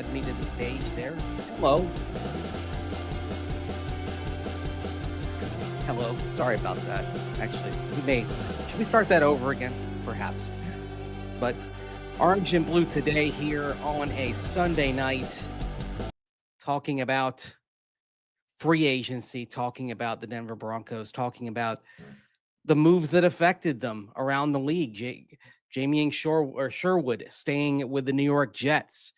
add me to the stage there. Hello. Hello. Sorry about that. Actually, should we start that over again? Perhaps. But Orange and Blue today here on a Sunday night, talking about free agency, talking about the Denver Broncos, talking about the moves that affected them around the league. Jamien Sherwood staying with the New York Jets.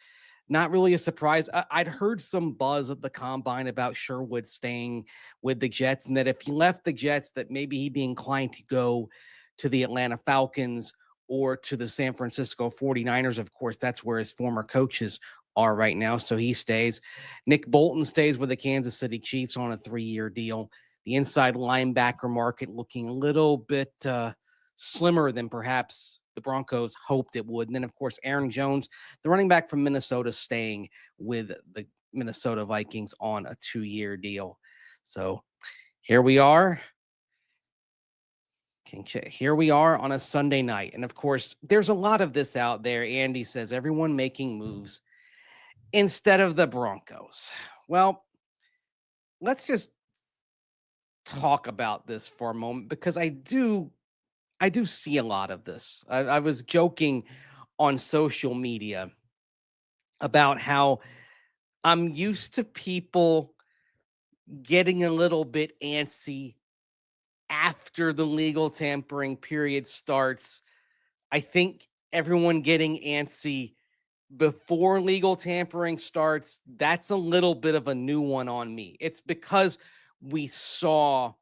Not really a surprise. I'd heard some buzz at the combine about Sherwood staying with the Jets, and that if he left the Jets, that maybe he'd be inclined to go to the Atlanta Falcons or to the San Francisco 49ers. Of course, that's where his former coaches are right now, so he stays. Nick Bolton stays with the Kansas City Chiefs on a 3-year deal. The inside linebacker market looking a little bit slimmer than perhaps the Broncos hoped it would. And then, of course, Aaron Jones, the running back from Minnesota, staying with the Minnesota Vikings on a 2-year deal. So here we are. Here we are on a Sunday night. And, of course, there's a lot of this out there. Andy says everyone making moves instead of the Broncos. Well, let's just talk about this for a moment, because I do see a lot of this. I was joking on social media about how I'm used to people getting a little bit antsy after the legal tampering period starts. I think everyone getting antsy before legal tampering starts, that's a little bit of a new one on me. It's because we saw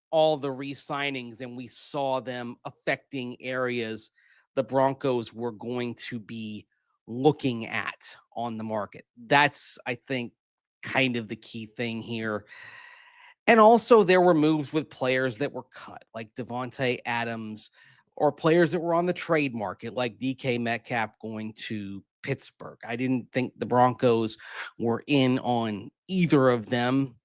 all the re-signings and we saw them affecting areas the Broncos were going to be looking at on the market. That's, I think, kind of the key thing here. And also there were moves with players that were cut, like Davante Adams, or players that were on the trade market, like DK Metcalf going to Pittsburgh. I didn't think the Broncos were in on either of them.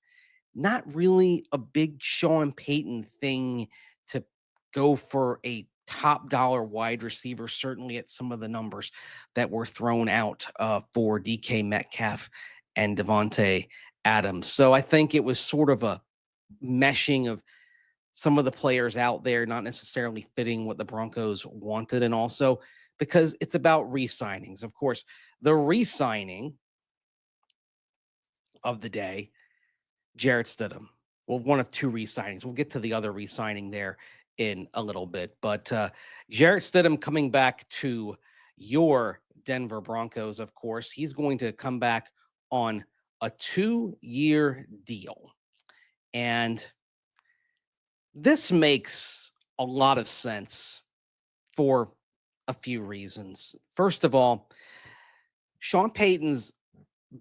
Not really a big Sean Payton thing to go for a top dollar wide receiver, certainly at some of the numbers that were thrown out for DK Metcalf and Davante Adams. So I think it was sort of a meshing of some of the players out there not necessarily fitting what the Broncos wanted, and also because it's about re-signings. Of course, the re-signing of the day, Jarrett Stidham. Well, one of two re-signings. We'll get to the other re-signing there in a little bit. But Jarrett Stidham coming back to your Denver Broncos, of course. He's going to come back on a 2-year deal. And this makes a lot of sense for a few reasons. First of all, Sean Payton's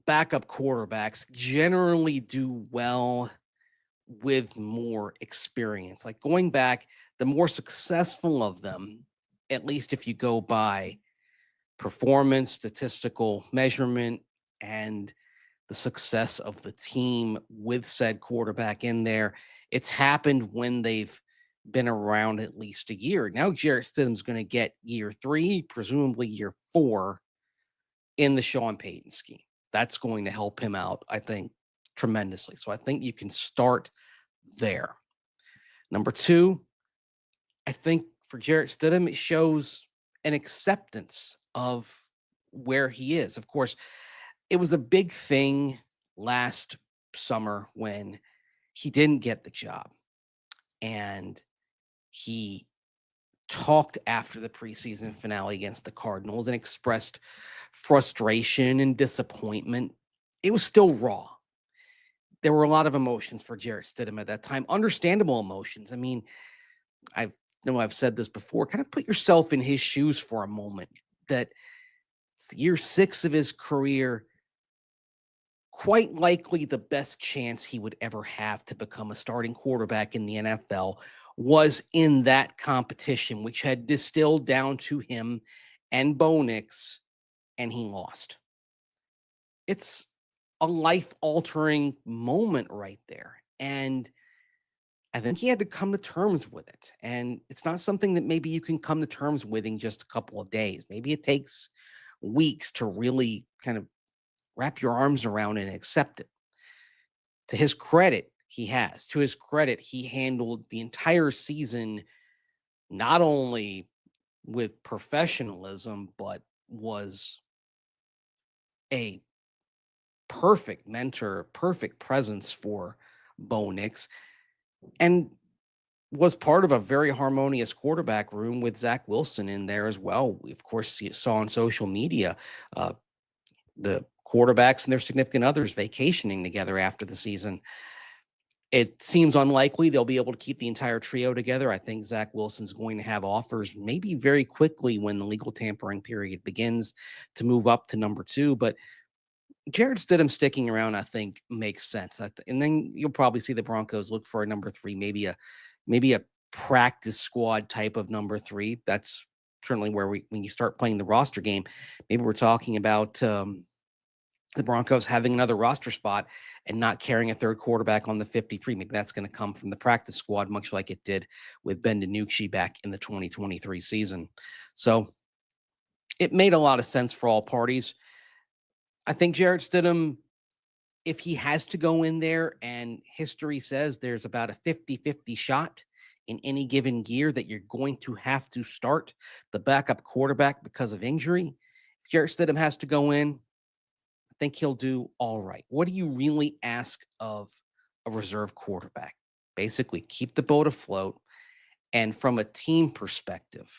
backup quarterbacks generally do well with more experience. Like going back, the more successful of them, at least if you go by performance, statistical measurement, and the success of the team with said quarterback in there, it's happened when they've been around at least a year. Now Jarrett Stidham's going to get year 3, presumably year 4 in the Sean Payton scheme. That's going to help him out, I think, tremendously. So I think you can start there. Number 2, I think for Jarrett Stidham, it shows an acceptance of where he is. Of course, it was a big thing last summer when he didn't get the job. And he talked after the preseason finale against the Cardinals and expressed frustration and disappointment. It was still raw. There were a lot of emotions for Jarrett Stidham at that time, understandable emotions. I mean, I've said this before, kind of put yourself in his shoes for a moment, that it's year 6 of his career, quite likely the best chance he would ever have to become a starting quarterback in the NFL was in that competition, which had distilled down to him and Bo Nix, and he lost. It's a life-altering moment right there. And I think he had to come to terms with it. And it's not something that maybe you can come to terms with in just a couple of days. Maybe it takes weeks to really kind of wrap your arms around and accept it. To his credit, he has. To his credit, he handled the entire season not only with professionalism, but was a perfect mentor, perfect presence for Bo Nix, and was part of a very harmonious quarterback room with Zach Wilson in there as well. We, of course, saw on social media uh, the quarterbacks and their significant others vacationing together after the season. It seems unlikely they'll be able to keep the entire trio together. I think Zach Wilson's going to have offers maybe very quickly when the legal tampering period begins to move up to number 2. But Jarrett Stidham sticking around, I think, makes sense. And then you'll probably see the Broncos look for a number 3, maybe a practice squad type of number 3. That's certainly where when you start playing the roster game, maybe we're talking about the Broncos having another roster spot and not carrying a third quarterback on the 53. Maybe that's going to come from the practice squad, much like it did with Ben DiNucci back in the 2023 season. So it made a lot of sense for all parties. I think Jarrett Stidham, if he has to go in there, and history says there's about a 50-50 shot in any given year that you're going to have to start the backup quarterback because of injury. If Jarrett Stidham has to go in, I think he'll do all right. What do you really ask of a reserve quarterback? Basically, keep the boat afloat. And from a team perspective,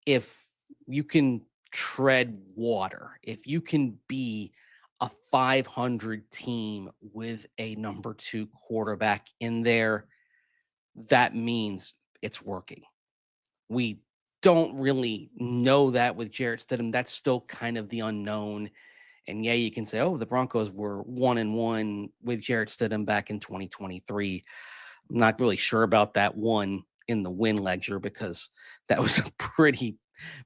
if you can tread water, if you can be a 500 team with a number 2 quarterback in there, that means it's working. We don't really know that with Jarrett Stidham. That's still kind of the unknown. And yeah, you can say, oh, the Broncos were 1-1 with Jarrett Stidham back in 2023. I'm not really sure about that one in the win ledger because that was a pretty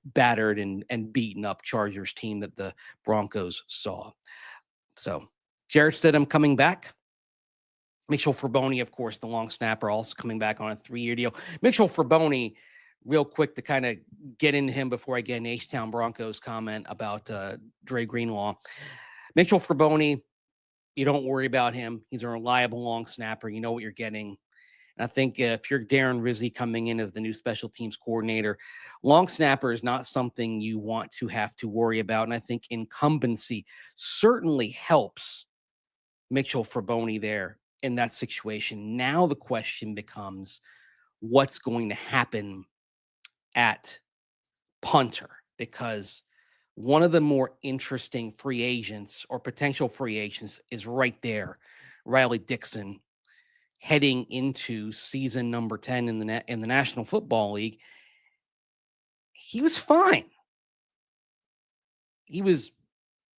battered and beaten up Chargers team that the Broncos saw. So Jarrett Stidham coming back. Mitchell Fraboni, of course, the long snapper, also coming back on a 3-year deal. Mitchell Fraboni, real quick to kind of get into him before I get an H-Town Broncos comment about Dre Greenlaw. Mitchell Fraboni, you don't worry about him. He's a reliable long snapper. You know what you're getting. And I think if you're Darren Rizzi coming in as the new special teams coordinator, long snapper is not something you want to have to worry about. And I think incumbency certainly helps Mitchell Fraboni there in that situation. Now the question becomes, what's going to happen at punter? Because one of the more interesting free agents or potential free agents is right there, Riley Dixon, heading into season number 10 in the National Football League. He was fine. He was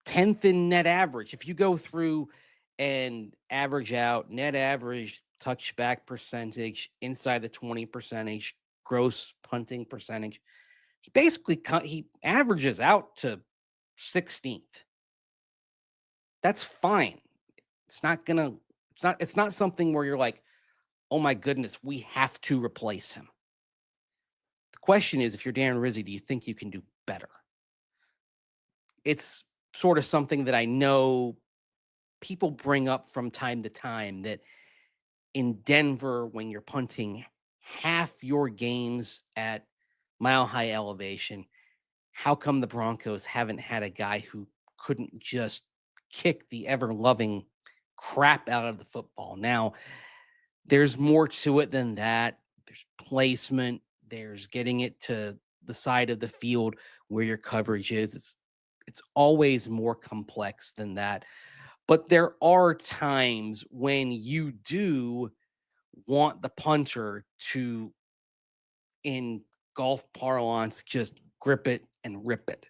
10th in net average. If you go through and average out net average, touchback percentage, inside the 20 percentage, gross punting percentage, he averages out to 16th. That's fine. It's not something where you're like, oh my goodness, we have to replace him. The question is, if you're Darren Rizzi, do you think you can do better? It's sort of something that I know people bring up from time to time, that in Denver, when you're punting half your games at mile high elevation, how come the Broncos haven't had a guy who couldn't just kick the ever loving crap out of the football? Now, there's more to it than that. There's placement, there's getting it to the side of the field where your coverage is. It's always more complex than that. But there are times when you do want the punter to, in golf parlance, just grip it and rip it.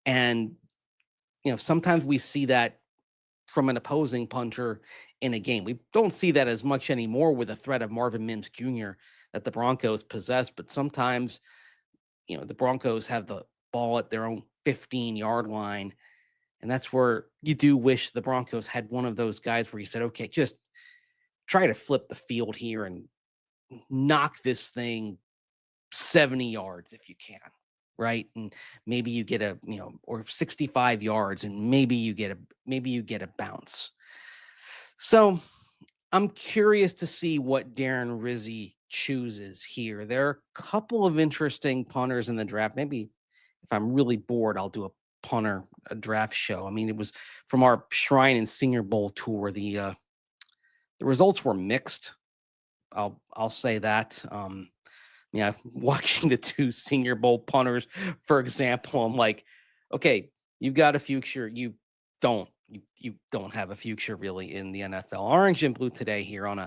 And, sometimes we see that from an opposing punter in a game. We don't see that as much anymore with the threat of Marvin Mims Jr. that the Broncos possess, but sometimes, the Broncos have the ball at their own 15-yard line. And that's where you do wish the Broncos had one of those guys where you said, okay, just try to flip the field here and knock this thing 70 yards if you can. right? And maybe you get a, or 65 yards, and maybe you get a bounce. So I'm curious to see what Darren Rizzi chooses here. There are a couple of interesting punters in the draft. Maybe if I'm really bored, I'll do a draft show. I mean, it was from our Shrine and Senior Bowl tour. The results were mixed. I'll say that. Yeah, watching the two Senior Bowl punters, for example, I'm like, okay, you've got a future. You don't have a future really in the NFL. Orange and blue today here on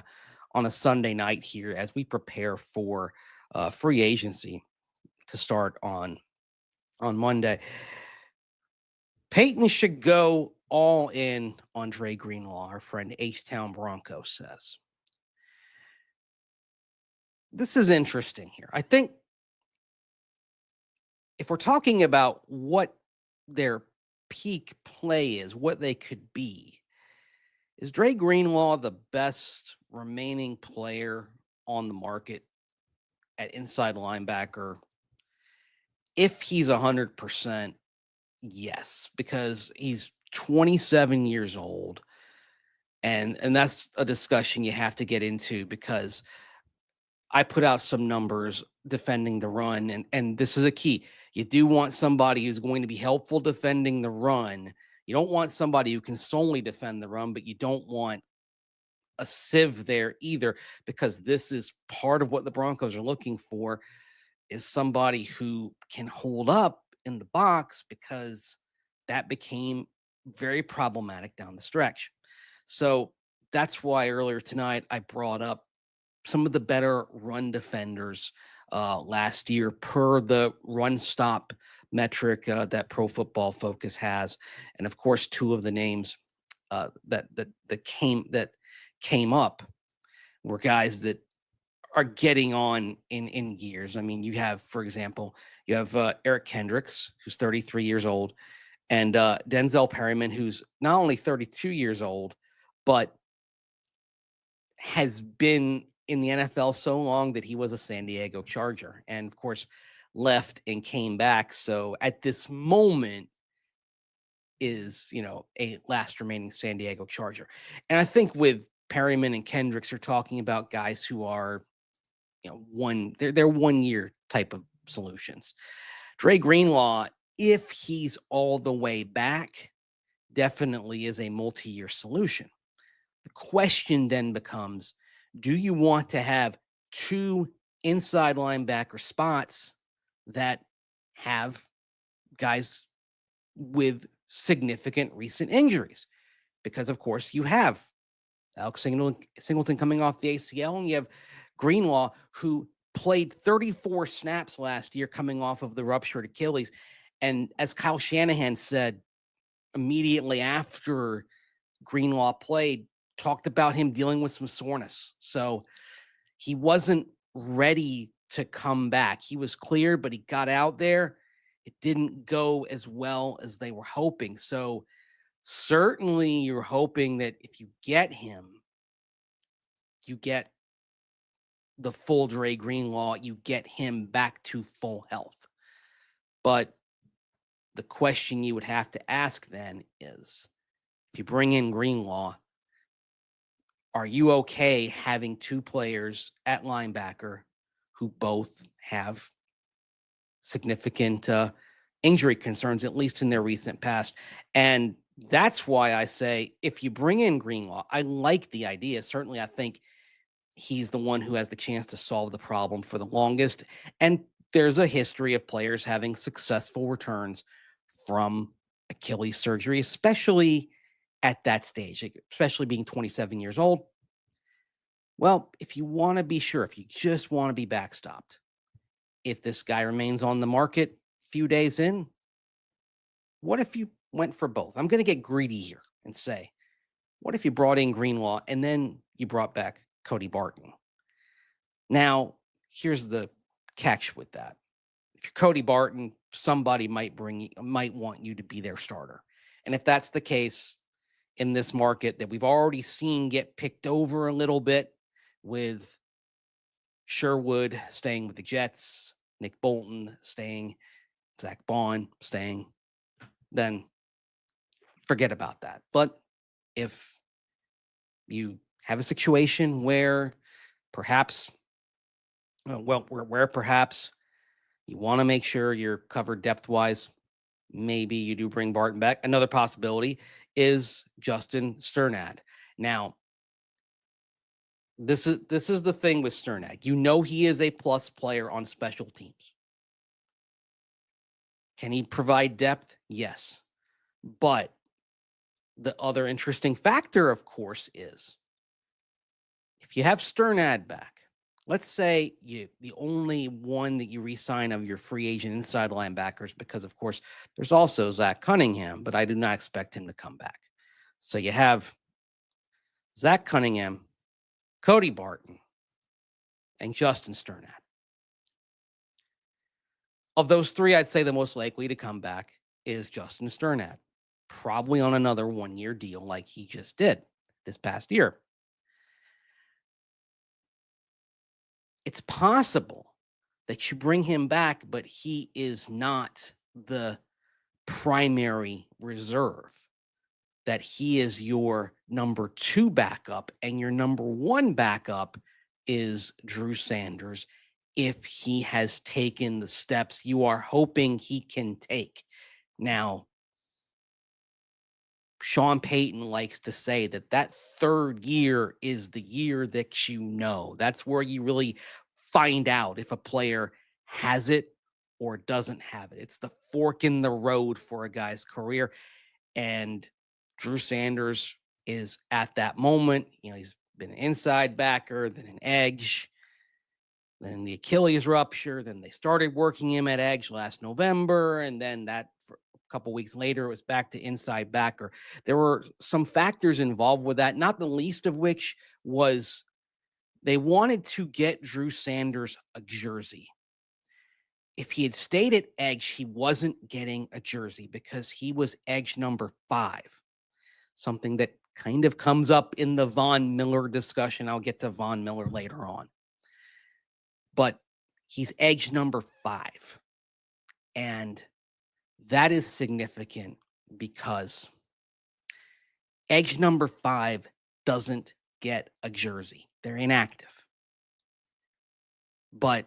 a Sunday night here as we prepare for free agency to start on Monday. Peyton should go all in on Dre Greenlaw, our friend H-Town Bronco says. This is interesting here. I think if we're talking about what their peak play is, what they could be, is Dre Greenlaw the best remaining player on the market at inside linebacker? If he's 100%, yes, because he's 27 years old. And that's a discussion you have to get into because I put out some numbers defending the run, and this is a key. You do want somebody who's going to be helpful defending the run. You don't want somebody who can solely defend the run, but you don't want a sieve there either, because this is part of what the Broncos are looking for, is somebody who can hold up in the box, because that became very problematic down the stretch. So that's why earlier tonight I brought up some of the better run defenders last year per the run stop metric that Pro Football Focus has, and of course, two of the names that came up were guys that are getting on in years. I mean, you have, for example, Eric Kendricks, who's 33 years old, and Denzel Perryman, who's not only 32 years old, but has been in the NFL so long that he was a San Diego Charger, and of course left and came back. So at this moment is, a last remaining San Diego Charger. And I think with Perryman and Kendricks, are talking about guys who are, they're 1 year type of solutions. Dre Greenlaw, if he's all the way back, definitely is a multi-year solution. The question then becomes, do you want to have two inside linebacker spots that have guys with significant recent injuries? Because, of course, you have Alex Singleton coming off the ACL, and you have Greenlaw, who played 34 snaps last year coming off of the ruptured Achilles. And as Kyle Shanahan said immediately after Greenlaw played, talked about him dealing with some soreness. So he wasn't ready to come back. He was cleared, but he got out there. It didn't go as well as they were hoping. So certainly you're hoping that if you get him, you get the full Dre Greenlaw, you get him back to full health. But the question you would have to ask then is, if you bring in Greenlaw, are you okay having two players at linebacker who both have significant injury concerns, at least in their recent past? And that's why I say, if you bring in Greenlaw, I like the idea. Certainly, I think he's the one who has the chance to solve the problem for the longest. And there's a history of players having successful returns from Achilles surgery, especially at that stage, especially being 27 years old. Well, if you want to be sure, if you just want to be backstopped, if this guy remains on the market a few days in, what if you went for both? I'm going to get greedy here and say, what if you brought in Greenlaw and then you brought back Cody Barton? Now, here's the catch with that. If you're Cody Barton, somebody might want you to be their starter. And if that's the case in this market that we've already seen get picked over a little bit, with Sherwood staying with the Jets, Nick Bolton staying Zach Bond staying, then forget about that. But if you have a situation where perhaps, where perhaps you want to make sure you're covered depth wise, maybe you do bring Barton back. Another possibility is Justin Sternad. Now, this is the thing with Sternad. You know he is a plus player on special teams. Can he provide depth? Yes. But the other interesting factor, of course, is if you have Sternad back, let's say the only one that you re-sign of your free agent inside linebackers, because of course there's also Zach Cunningham, but I do not expect him to come back. So you have Zach Cunningham, Cody Barton, and Justin Sternad. Of those three, I'd say the most likely to come back is Justin Sternad, probably on another 1-year deal like he just did this past year. It's possible that you bring him back, but he is not the primary reserve, that he is your number 2 backup, and your number 1 backup is Drew Sanders if he has taken the steps you are hoping he can take. Now, Sean Payton likes to say that third year is the year that you know. That's where you really find out if a player has it or doesn't have it. It's the fork in the road for a guy's career. And Drew Sanders is at that moment. You know, he's been an inside backer, then an edge, then the Achilles rupture. Then they started working him at edge last November. And then that for a couple weeks later, it was back to inside backer. There were some factors involved with that, not the least of which was they wanted to get Drew Sanders a jersey. If he had stayed at edge, he wasn't getting a jersey because he was edge number 5, something that kind of comes up in the Von Miller discussion. I'll get to Von Miller later on. But he's edge number 5. And that is significant because edge number 5 doesn't get a jersey. They're inactive. But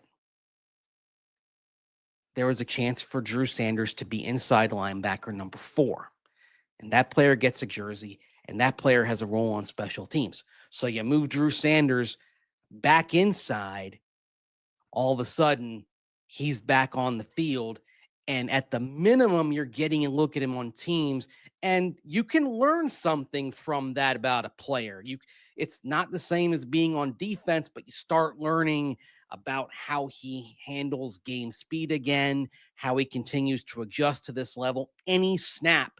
there was a chance for Drew Sanders to be inside linebacker number 4. And that player gets a jersey, and that player has a role on special teams. So you move Drew Sanders back inside, all of a sudden he's back on the field. And at the minimum, you're getting a look at him on teams, and you can learn something from that about a player. It's not the same as being on defense, but you start learning about how he handles game speed again, how he continues to adjust to this level. Any snap,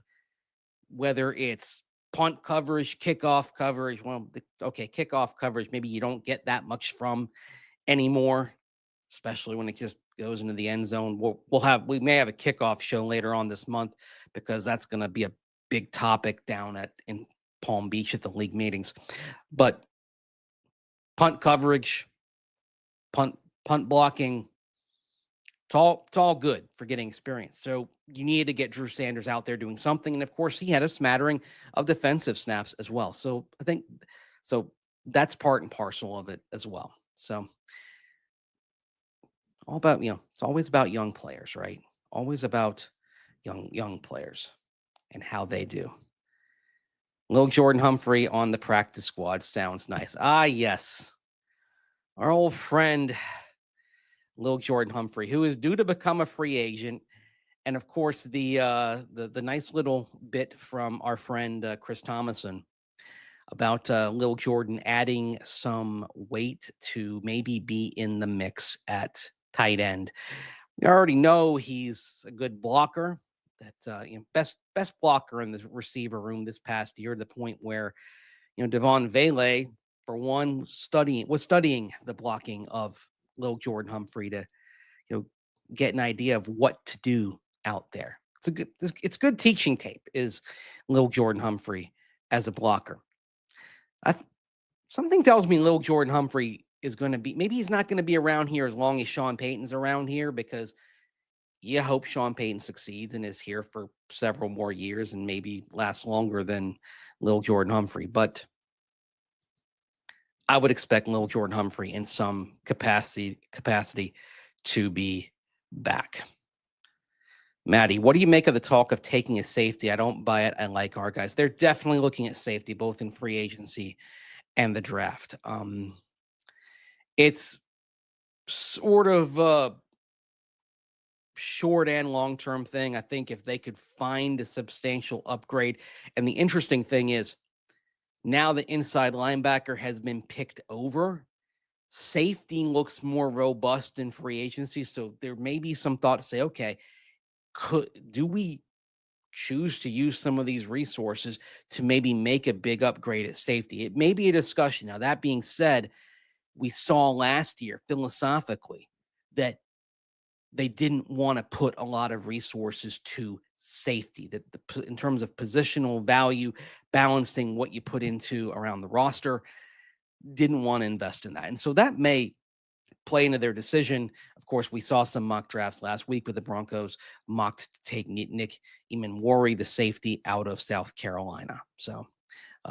whether it's punt coverage, kickoff coverage, kickoff coverage, maybe you don't get that much from anymore, especially when it just goes into the end zone. We may have a kickoff show later on this month because that's going to be a big topic down in Palm Beach at the league meetings. But punt coverage, punt blocking, it's all good for getting experience. So you needed to get Drew Sanders out there doing something. And of course, he had a smattering of defensive snaps as well. So I think that's part and parcel of it as well. So all about, it's always about young players, right? Always about young players and how they do. Lil Jordan Humphrey on the practice squad sounds nice. Ah, yes. Our old friend, Lil Jordan Humphrey, who is due to become a free agent. And of course, the nice little bit from our friend Chris Thomason about Lil Jordan adding some weight to maybe be in the mix at tight end. We already know he's a good blocker, that best blocker in the receiver room this past year, to the point where Devon Vele, for one, was studying the blocking of Lil Jordan Humphrey to get an idea of what to do out there. It's good teaching tape, is Lil Jordan Humphrey as a blocker. Something tells me Lil Jordan Humphrey is going to be, maybe he's not going to be around here as long as Sean Payton's around here, because you hope Sean Payton succeeds and is here for several more years and maybe lasts longer than Lil Jordan Humphrey. But I would expect Lil Jordan Humphrey in some capacity to be back. Maddie, what do you make of the talk of taking a safety? I don't buy it. I like our guys. They're definitely looking at safety, both in free agency and the draft. It's sort of a short and long-term thing. I think if they could find a substantial upgrade, and the interesting thing is now the inside linebacker has been picked over. Safety looks more robust in free agency. So there may be some thought to say, okay, do we choose to use some of these resources to maybe make a big upgrade at safety? It may be a discussion. Now, that being said, we saw last year philosophically that they didn't want to put a lot of resources to safety, that in terms of positional value, balancing what you put into around the roster, didn't want to invest in that. And so that may play into their decision. Of course, we saw some mock drafts last week with the Broncos mocked to take Nick Bolton, the safety out of South Carolina. So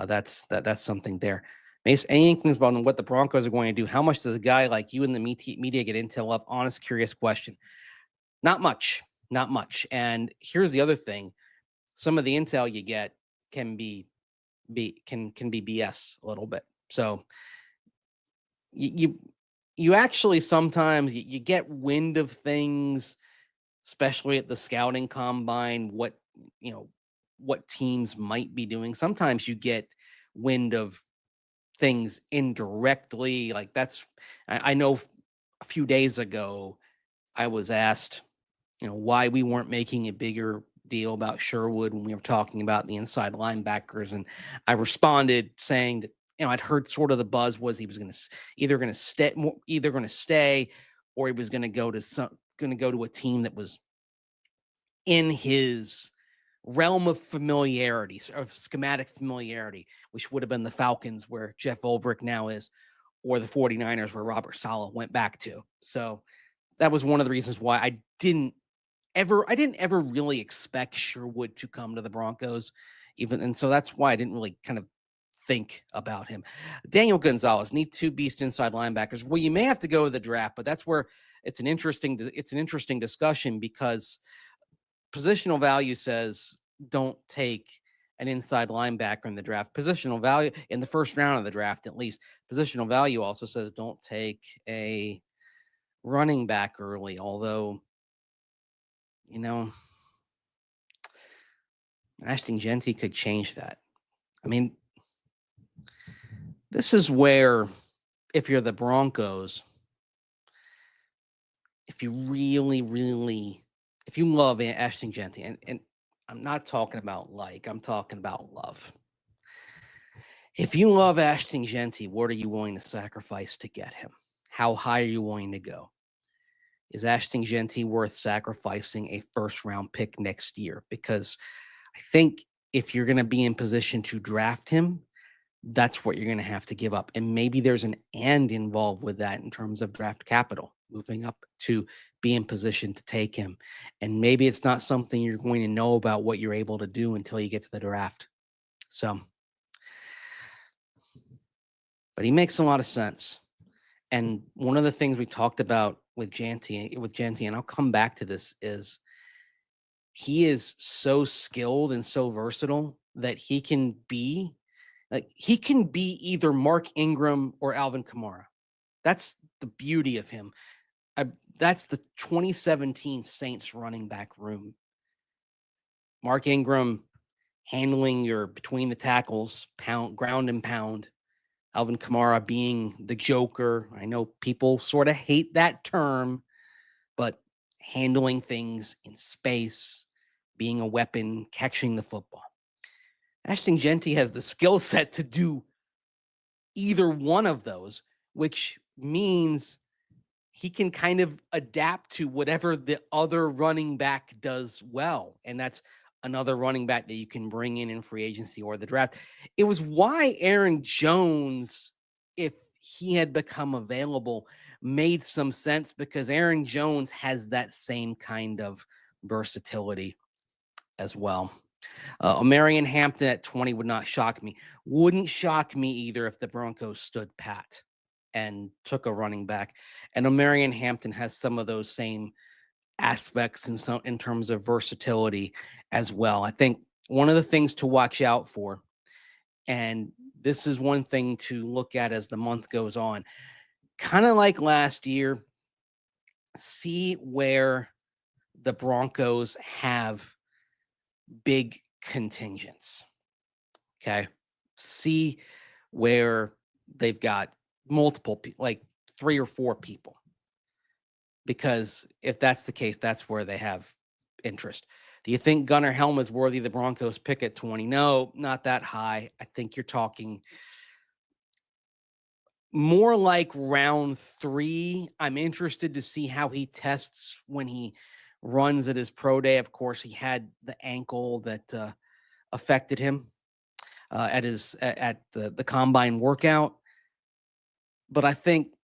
that's something there. Mace, any inklings about what the Broncos are going to do? How much does a guy like you in the media get intel of? Honest, curious question. Not much. And here's the other thing: some of the intel you get can be BS a little bit. So you actually sometimes you get wind of things, especially at the scouting combine, what teams might be doing. Sometimes you get wind of things indirectly. Like I know a few days ago, I was asked, why we weren't making a bigger deal about Sherwood when we were talking about the inside linebackers. And I responded saying that, I'd heard sort of the buzz was he was either going to stay or he was going to go to a team that was in his realm of familiarity, of schematic familiarity, which would have been the Falcons, where Jeff Ulbrich now is, or the 49ers, where Robert Saleh went back to. So that was one of the reasons why I didn't ever really expect Sherwood to come to the Broncos, and so that's why I didn't really kind of think about him. Daniel Gonzalez, need two beast inside linebackers. Well, you may have to go with the draft, but that's where it's an interesting discussion, because positional value says don't take an inside linebacker in the draft. Positional value in the first round of the draft, at least. Positional value also says don't take a running back early, although, Ashton Jeanty could change that. I mean, this is where, if you're the Broncos, if you if you love Ashton Jeanty, and I'm not talking about I'm talking about love. If you love Ashton Jeanty, what are you willing to sacrifice to get him? How high are you willing to go? Is Ashton Jeanty worth sacrificing a first-round pick next year? Because I think if you're going to be in position to draft him, that's what you're going to have to give up. And maybe there's an and involved with that in terms of draft capital, moving up to be in position to take him. And maybe it's not something you're going to know about what you're able to do until you get to the draft. So, but he makes a lot of sense. And one of the things we talked about with Jeanty, and I'll come back to this, is he is so skilled and so versatile that he can be either Mark Ingram or Alvin Kamara. That's the beauty of him. That's the 2017 Saints running back room. Mark Ingram handling your between the tackles, ground and pound. Alvin Kamara being the joker. I know people sort of hate that term, but handling things in space, being a weapon, catching the football. Ashton Jeanty has the skill set to do either one of those, which means he can kind of adapt to whatever the other running back does well. And that's another running back that you can bring in free agency or the draft. It was why Aaron Jones, if he had become available, made some sense because Aaron Jones has that same kind of versatility as well. Omarion Hampton at 20 would not shock me. Wouldn't shock me either if the Broncos stood pat and took a running back. And Omarion Hampton has some of those same aspects in terms of versatility as well. I think one of the things to watch out for, and this is one thing to look at as the month goes on, kind of like last year, see where the Broncos have big contingents. Okay. See where they've got multiple, like 3 or 4 people. Because if that's the case, that's where they have interest. Do you think Gunnar Helm is worthy of the Broncos pick at 20? No, not that high. I think you're talking more like round 3. I'm interested to see how he tests when he runs at his pro day. Of course, he had the ankle that affected him at the combine workout. But I think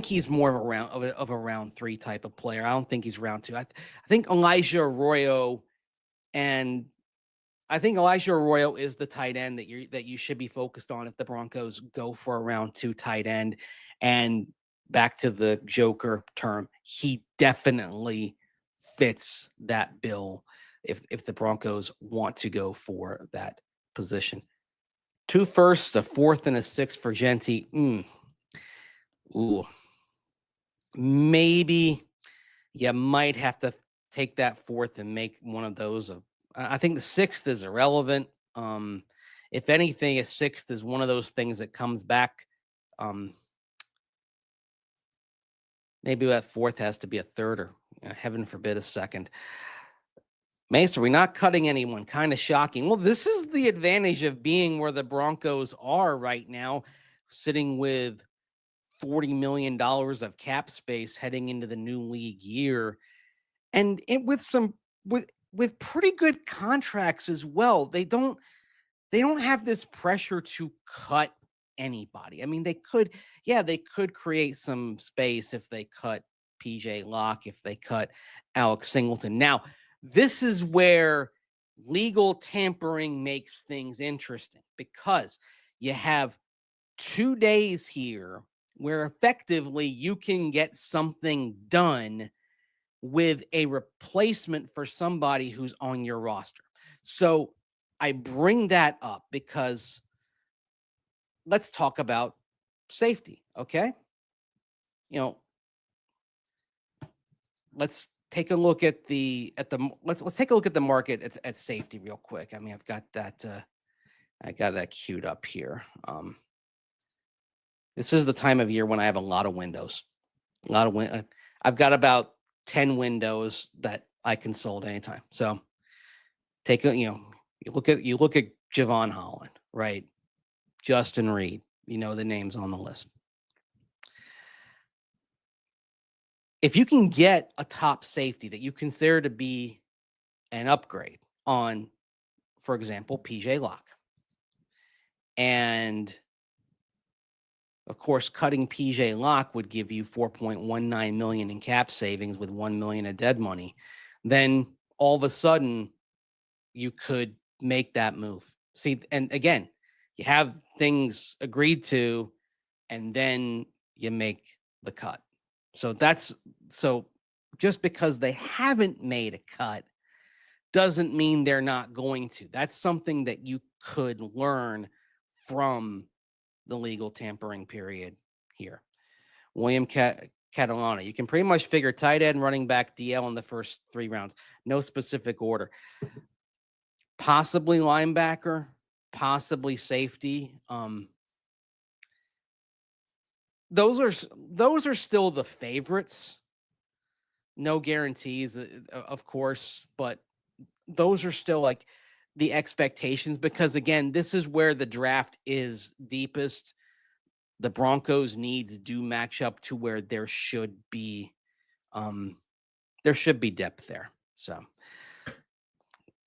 he's more of a round 3 type of player. I don't think he's round 2. I think Elijah Arroyo is the tight end that you should be focused on if the Broncos go for a round 2 tight end. And back to the Joker term, he definitely fits that bill if the Broncos want to go for that position. 2 firsts, a 4th, and a 6th for Genty. Ooh. Maybe you might have to take that 4th and make one of those. I think the 6th is irrelevant. If anything, a 6th is one of those things that comes back. Maybe that 4th has to be a 3rd or heaven forbid a 2nd. Mace, are we not cutting anyone? Kind of shocking. Well, this is the advantage of being where the Broncos are right now, sitting with $40 million of cap space heading into the new league year. And with pretty good contracts as well. They don't have this pressure to cut anybody. I mean, they could create some space if they cut PJ Locke, if they cut Alex Singleton. Now, this is where legal tampering makes things interesting because you have 2 days here where effectively you can get something done with a replacement for somebody who's on your roster. So I bring that up because let's talk about safety, okay? Let's take a look at let's take a look at the market at safety real quick. I mean, I've got that I got that queued up here. This is the time of year when I have a lot of windows. I've got about 10 windows that I can sold anytime. So you look at Javon Holland, right? Justin Reed, the names on the list. If you can get a top safety that you consider to be an upgrade on, for example, PJ Locke, and of course, cutting PJ Locke would give you $4.19 million in cap savings with $1 million of dead money. Then all of a sudden, you could make that move. See, and again, you have things agreed to, and then you make the cut. So just because they haven't made a cut doesn't mean they're not going to. That's something that you could learn from the legal tampering period here. William Catalana, you can pretty much figure tight end, running back, DL in the first 3 rounds. No specific order. Possibly linebacker, possibly safety. Those are still the favorites. No guarantees, of course, but those are still like the expectations because again, this is where the draft is deepest. The Broncos' needs do match up to where there should be depth there. So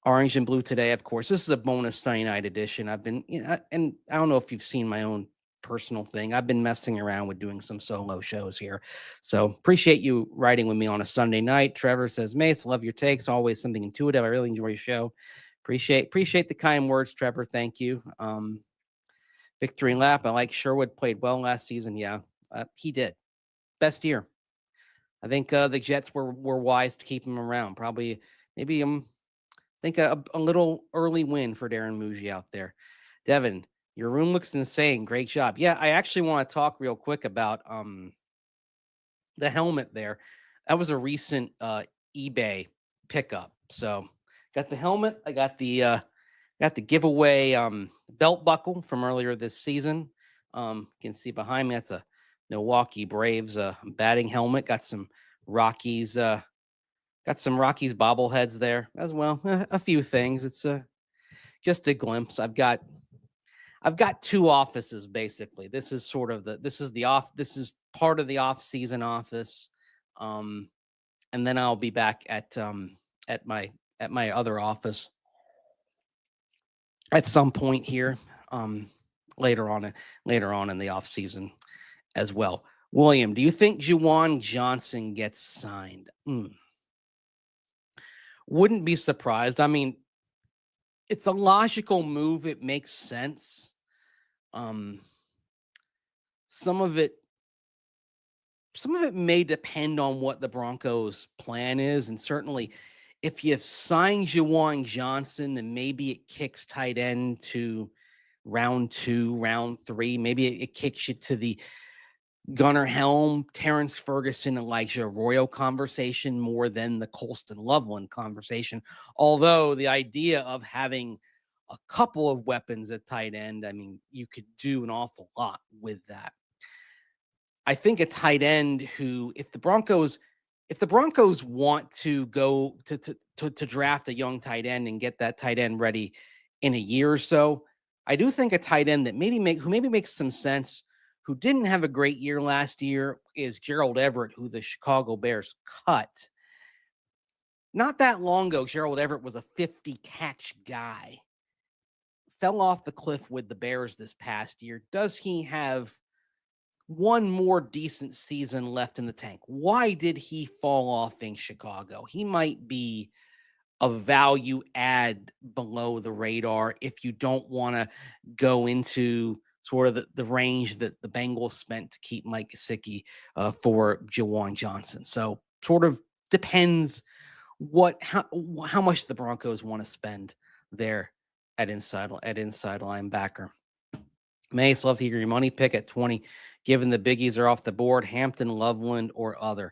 orange and blue today, of course. This is a bonus Sunday night edition. I've been, and I don't know if you've seen my own personal thing. I've been messing around with doing some solo shows here. So appreciate you writing with me on a Sunday night. Trevor says, Mace, love your takes. Always something intuitive. I really enjoy your show. Appreciate the kind words, Trevor. Thank you. Victory lap. I like Sherwood played well last season. Yeah, he did. Best year. I think the Jets were wise to keep him around. Probably, maybe think a little early win for Darren Muji out there. Devin, your room looks insane. Great job. Yeah, I actually want to talk real quick about the helmet there. That was a recent eBay pickup. So got the helmet. I got the giveaway belt buckle from earlier this season. You can see behind me, that's a Milwaukee Braves batting helmet. Got some Rockies bobbleheads there as well. A few things. It's just a glimpse. I've got two offices basically. This is part of the off-season office. And then I'll be back at my other office at some point here later on in the off season as well. William, do you think Juwan Johnson gets signed? Wouldn't be surprised. I mean, it's a logical move. It makes sense. Some of it may depend on what the Broncos' plan is, and certainly if you sign Juwan Johnson, then maybe it kicks tight end to round 2, round 3. Maybe it kicks you to the Gunnar Helm, Terrence Ferguson, Elijah Arroyo conversation more than the Colston Loveland conversation. Although the idea of having a couple of weapons at tight end, I mean, you could do an awful lot with that. I think a tight end who, if the Broncos want to go to draft a young tight end and get that tight end ready in a year or so, I do think a tight end that maybe makes some sense, who didn't have a great year last year, is Gerald Everett, who the Chicago Bears cut. Not that long ago, Gerald Everett was a 50-catch guy. Fell off the cliff with the Bears this past year. Does he have one more decent season left in the tank? Why did he fall off in Chicago? He might be a value add below the radar if you don't want to go into sort of the range that the Bengals spent to keep Mike Gesicki for Juwan Johnson. So sort of depends how much the Broncos want to spend there at inside linebacker. Mace, love to hear your money pick at 20. Given the biggies are off the board, Hampton, Loveland, or other.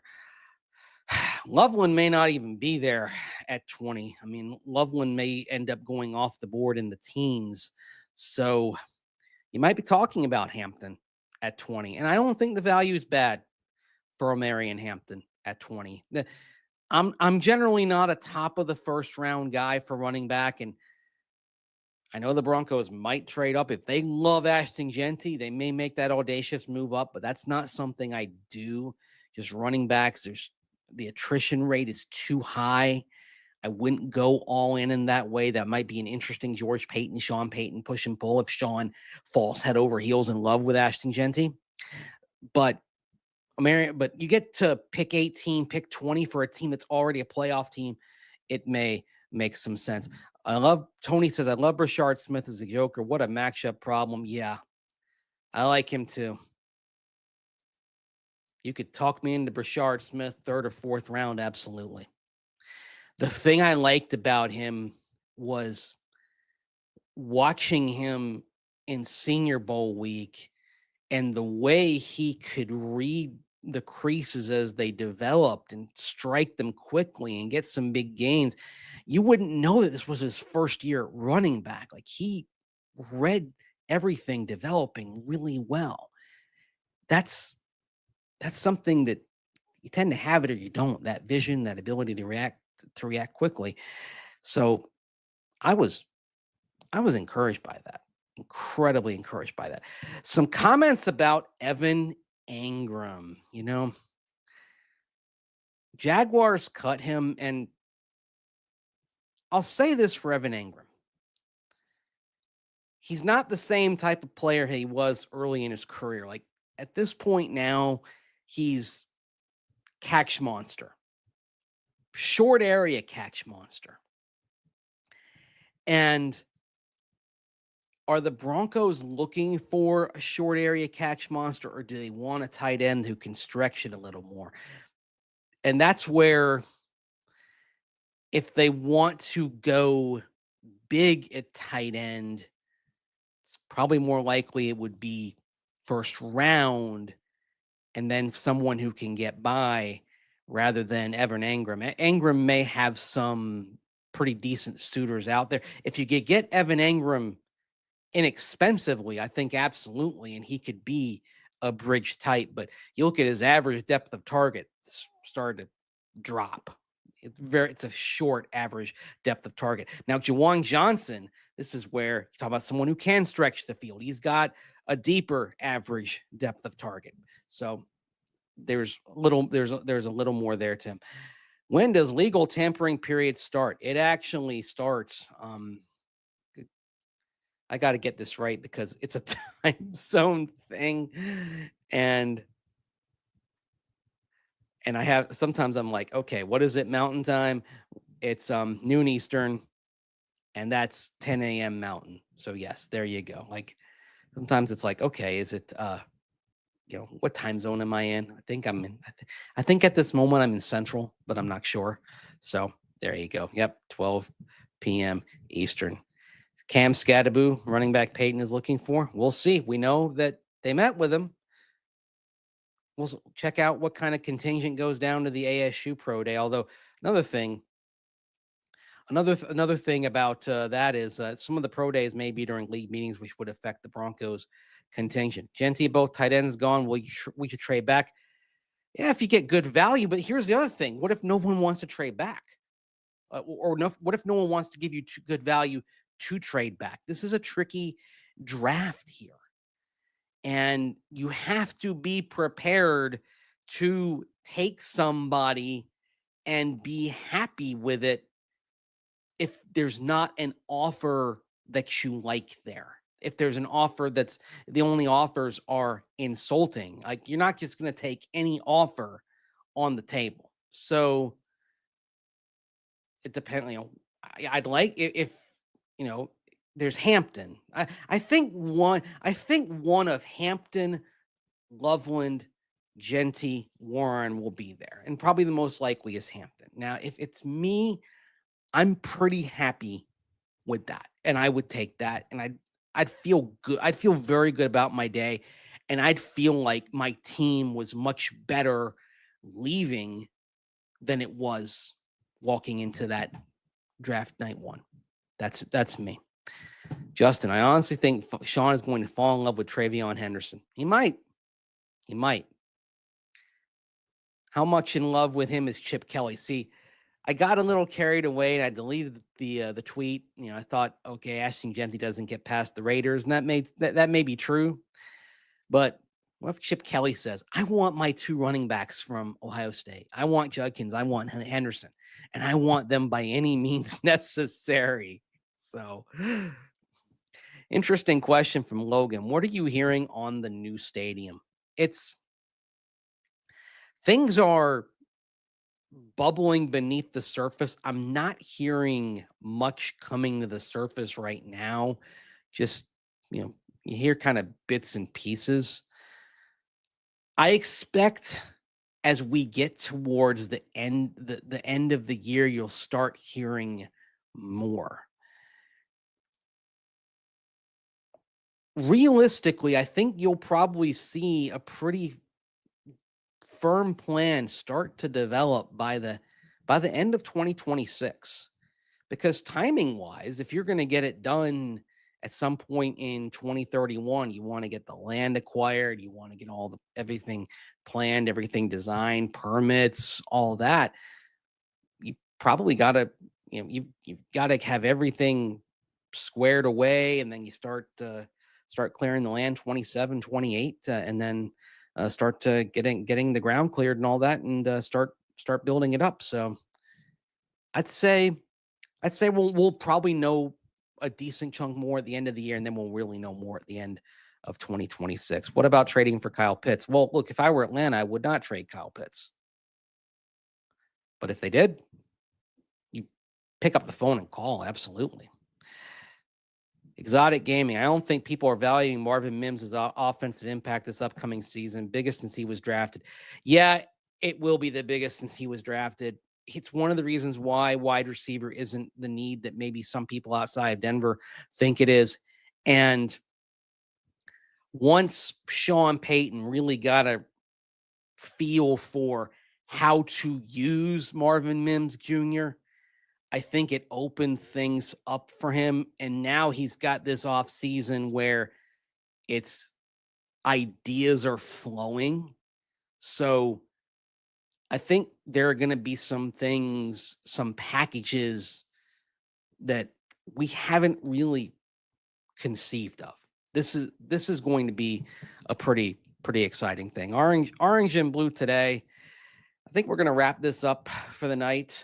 Loveland may not even be there at 20. I mean, Loveland may end up going off the board in the teens. So you might be talking about Hampton at 20. And I don't think the value is bad for Omarion Hampton at 20. I'm generally not a top of the first round guy for running back. And I know the Broncos might trade up. If they love Ashton Genty, they may make that audacious move up, but that's not something I do. Just running backs, the attrition rate is too high. I wouldn't go all in that way. That might be an interesting George Payton, Sean Payton push and pull if Sean falls head over heels in love with Ashton Genty. But you get to pick 18, pick 20 for a team that's already a playoff team. It may make some sense. Tony says, I love Brashard Smith as a joker. What a matchup problem. Yeah, I like him too. You could talk me into Brashard Smith, 3rd or 4th round. Absolutely. The thing I liked about him was watching him in Senior Bowl week and the way he could read the creases as they developed and strike them quickly and get some big gains. You wouldn't know that this was his first year running back. Like, he read everything developing really well. That's something that you tend to have it or you don't, that vision, that ability to react quickly. So I was encouraged by that. Incredibly encouraged by that. Some comments about Evan Engram. Jaguars cut him, and I'll say this for Evan Engram. he's not the same type of player he was early in his career. Like at this point now, he's catch monster, short area catch monster. And are the Broncos looking for a short area catch monster, or do they want a tight end who can stretch it a little more? And that's where, if they want to go big at tight end, it's probably more likely it would be first round and then someone who can get by rather than Evan Engram. Engram may have some pretty decent suitors out there. If you could get Evan Engram inexpensively, I think absolutely, and he could be a bridge type. But you look at his average depth of target, it's started to drop. It's a short average depth of target. Now, Juwan Johnson, this is where you talk about someone who can stretch the field. He's got a deeper average depth of target. So there's a little more there, Tim. When does legal tampering period start? It actually starts. I got to get this right because it's a time zone thing, and I have sometimes I'm like, okay, what is it? Mountain time? It's noon Eastern, and that's 10 a.m. Mountain. So yes, there you go. Like sometimes it's like, okay, is it what time zone am I in? I think at this moment I'm in Central, but I'm not sure. So there you go. Yep, 12 p.m. Eastern. Cam Scadaboo, running back Peyton is looking for. We'll see. We know that they met with him. We'll check out what kind of contingent goes down to the ASU Pro Day. Although another thing about that is some of the pro days may be during league meetings, which would affect the Broncos contingent. Genty, both tight ends gone. We should trade back. Yeah, if you get good value. But here's the other thing: what if no one wants to trade back, what if no one wants to give you good value to trade back? This is a tricky draft here, and you have to be prepared to take somebody and be happy with it if there's not an offer that you like there. If there's an offer that's the only offers are insulting, like you're not just going to take any offer on the table. So it depends. I'd like if there's Hampton. I think one of Hampton, Loveland, Genty, Warren will be there, and probably the most likely is Hampton. Now, if it's me, I'm pretty happy with that, and I would take that, and I'd feel good. I'd feel very good about my day, and I'd feel like my team was much better leaving than it was walking into that draft night one. That's me. Justin, I honestly think Sean is going to fall in love with Travion Henderson. He might. How much in love with him is Chip Kelly? See, I got a little carried away and I deleted the tweet. I thought, okay, Ashton Genty doesn't get past the Raiders, and that may be true. But what if Chip Kelly says, I want my two running backs from Ohio State. I want Judkins. I want Henderson. And I want them by any means necessary. So interesting question from Logan. What are you hearing on the new stadium? Things are bubbling beneath the surface. I'm not hearing much coming to the surface right now. Just, you hear kind of bits and pieces. I expect as we get towards the end of the year, you'll start hearing more. Realistically, I think you'll probably see a pretty firm plan start to develop by the end of 2026, because timing wise, if you're going to get it done at some point in 2031, you want to get the land acquired, you want to get everything planned, everything designed, permits, all that. You probably got to, you've got to have everything squared away, and then you start clearing the land 27, 28, and then start getting the ground cleared and all that, and start building it up. So I'd say we'll probably know a decent chunk more at the end of the year, and then we'll really know more at the end of 2026. What about trading for Kyle Pitts? Well, look, if I were Atlanta, I would not trade Kyle Pitts. But if they did, you pick up the phone and call. Absolutely. Exotic Gaming. I don't think people are valuing Marvin Mims' offensive impact this upcoming season. Biggest since he was drafted. Yeah, it will be the biggest since he was drafted. It's one of the reasons why wide receiver isn't the need that maybe some people outside of Denver think it is. And once Sean Payton really got a feel for how to use Marvin Mims Jr., I think it opened things up for him. And now he's got this off season where it's ideas are flowing. So I think there are going to be some things, some packages that we haven't really conceived of. This is going to be a pretty exciting thing. Orange and blue today. I think we're going to wrap this up for the night.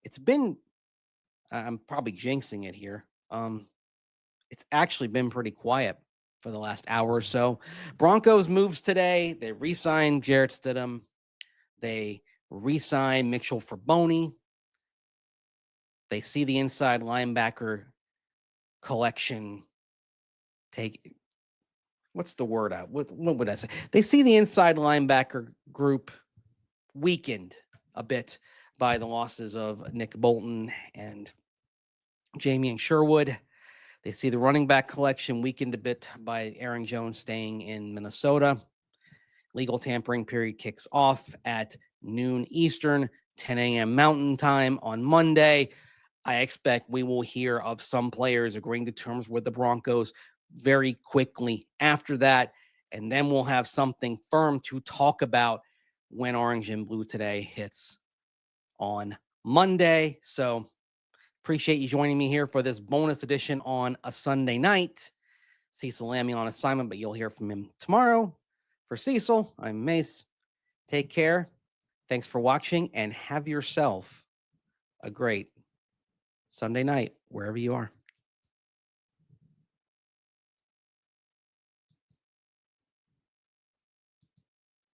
It's been, I'm probably jinxing it here. It's actually been pretty quiet for the last hour or so. Broncos moves today. They re-signed Jarrett Stidham. They re-signed Mitchell for Boney. They see the inside linebacker collection take, what's the word out? What would I say? They see the inside linebacker group weakened a bit by the losses of Nick Bolton and Jamien Sherwood. They see the running back collection weakened a bit by Aaron Jones staying in Minnesota. Legal tampering period kicks off at noon Eastern, 10 a.m. Mountain Time on Monday. I expect we will hear of some players agreeing to terms with the Broncos very quickly after that. And then we'll have something firm to talk about when Orange and Blue today hits on Monday. So appreciate you joining me here for this bonus edition on a Sunday night. Cecil Lammy on assignment, but you'll hear from him tomorrow. For Cecil, I'm Mace. Take care. Thanks for watching, and have yourself a great Sunday night, wherever you are.